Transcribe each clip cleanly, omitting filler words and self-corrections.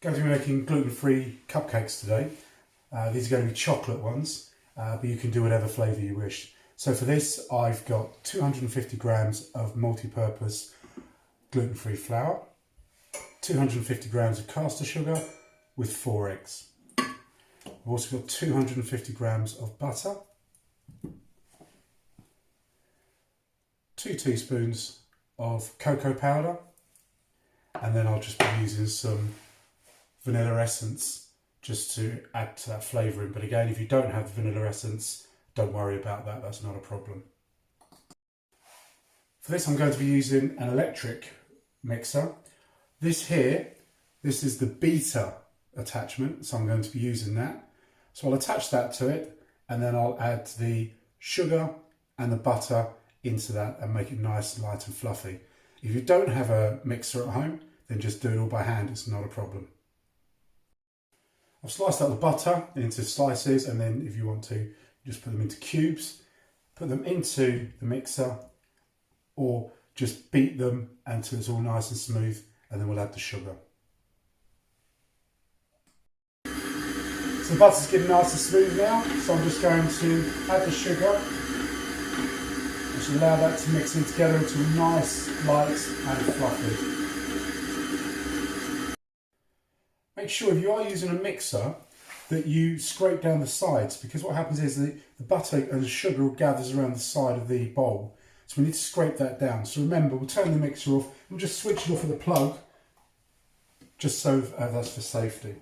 Going to be making gluten-free cupcakes today. These are going to be chocolate ones, but you can do whatever flavour you wish. So for this, I've got 250 grams of multi-purpose gluten-free flour, 250 grams of caster sugar with 4 eggs. I've also got 250 grams of butter, 2 teaspoons of cocoa powder, and then I'll just be using some vanilla essence just to add to that flavouring. But again, if you don't have the vanilla essence, don't worry about that, that's not a problem. For this, I'm going to be using an electric mixer. This is the beater attachment, so I'm going to be using that. So I'll attach that to it, and then I'll add the sugar and the butter into that and make it nice, light and fluffy. If you don't have a mixer at home, then just do it all by hand, it's not a problem. I've sliced out the butter into slices, and then if you want to, just put them into cubes, put them into the mixer, or just beat them until it's all nice and smooth, and then we'll add the sugar. So the butter's getting nice and smooth now, so I'm just going to add the sugar. Just allow that to mix in together until nice, light and fluffy. Make sure if you are using a mixer that you scrape down the sides, because what happens is the butter and the sugar all gathers around the side of the bowl. So we need to scrape that down. So remember, we'll turn the mixer off, we'll just switch it off with the plug, just so that's for safety.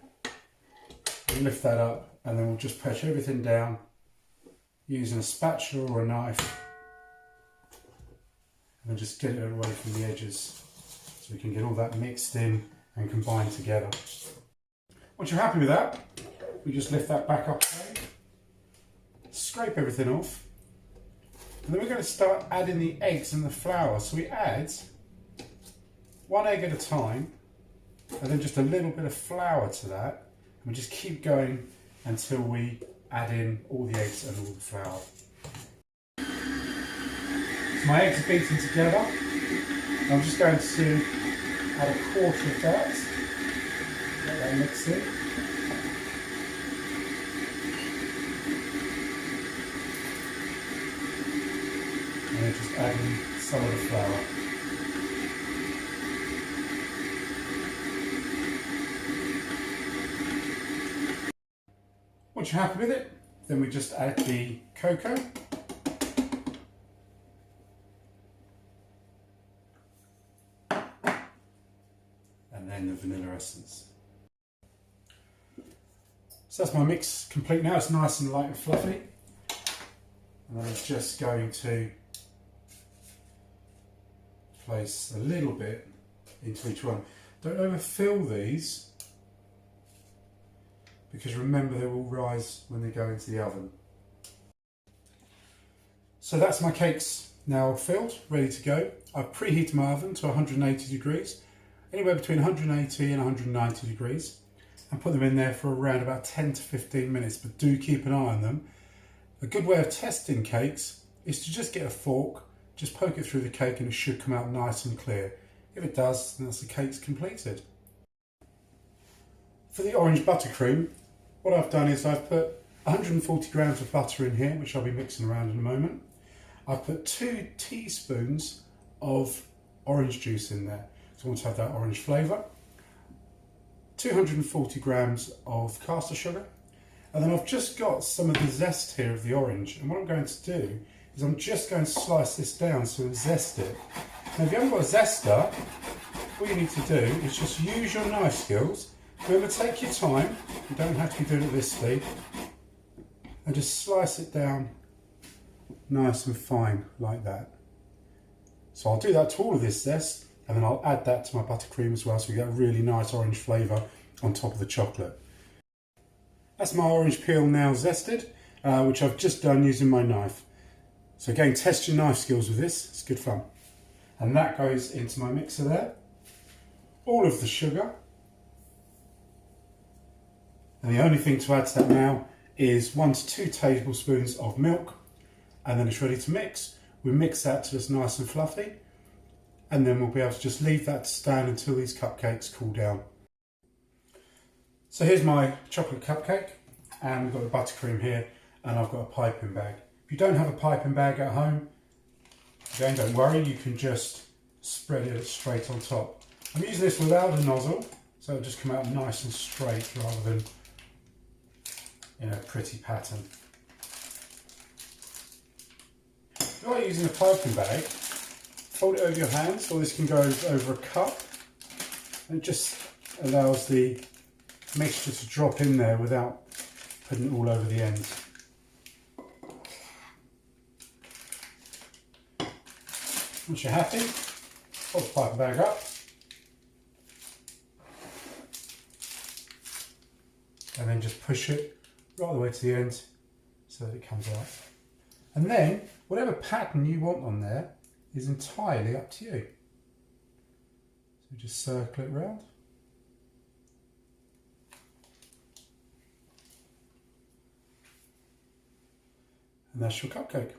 We'll lift that up, and then we'll just push everything down using a spatula or a knife, and then just get it away from the edges so we can get all that mixed in and combined together. Once you're happy with that, we just lift that back up again, scrape everything off, and then we're going to start adding the eggs and the flour. So we add 1 egg at a time, and then just a little bit of flour to that, and we just keep going until we add in all the eggs and all the flour. So my eggs are beaten together. I'm just going to add a quarter of that. Let that mix in. And then just add in some of the flour. Once you're happy with it, then we just add the cocoa. And then the vanilla essence. So that's my mix complete now. It's nice and light and fluffy. And I'm just going to place a little bit into each one. Don't overfill these, because remember they will rise when they go into the oven. So that's my cakes now filled, ready to go. I've preheated my oven to 180 degrees, anywhere between 180 and 190 degrees, and put them in there for around about 10 to 15 minutes, but do keep an eye on them. A good way of testing cakes is to just get a fork, just poke it through the cake, and it should come out nice and clear. If it does, then that's the cake's completed. For the orange buttercream, what I've done is I've put 140 grams of butter in here, which I'll be mixing around in a moment. I've put 2 teaspoons of orange juice in there, so I want to have that orange flavour. 240 grams of caster sugar, and then I've just got some of the zest here of the orange, and what I'm going to do is I'm just going to slice this down so it's zested. Now if you haven't got a zester, all you need to do is just use your knife skills. Remember, take your time, you don't have to be doing it at this speed, and just slice it down nice and fine like that. So I'll do that to all of this zest, and then I'll add that to my buttercream as well, so we get a really nice orange flavour on top of the chocolate. That's my orange peel now zested, which I've just done using my knife. So again, test your knife skills with this, it's good fun. And that goes into my mixer there. All of the sugar. And the only thing to add to that now is 1 to 2 tablespoons of milk, and then it's ready to mix. We mix that till it's nice and fluffy, and then we'll be able to just leave that to stand until these cupcakes cool down. So here's my chocolate cupcake, and we've got the buttercream here, and I've got a piping bag. If you don't have a piping bag at home, again, don't worry, you can just spread it straight on top. I'm using this without a nozzle, so it'll just come out nice and straight rather than in a pretty pattern. If you are using a piping bag, fold it over your hand so this can go over a cup, and it just allows the mixture to drop in there without putting it all over the end. Once you're happy, fold the piping bag up, and then just push it right the way to the end so that it comes out. And then, whatever pattern you want on there is entirely up to you. So just circle it round. And that's your cupcake.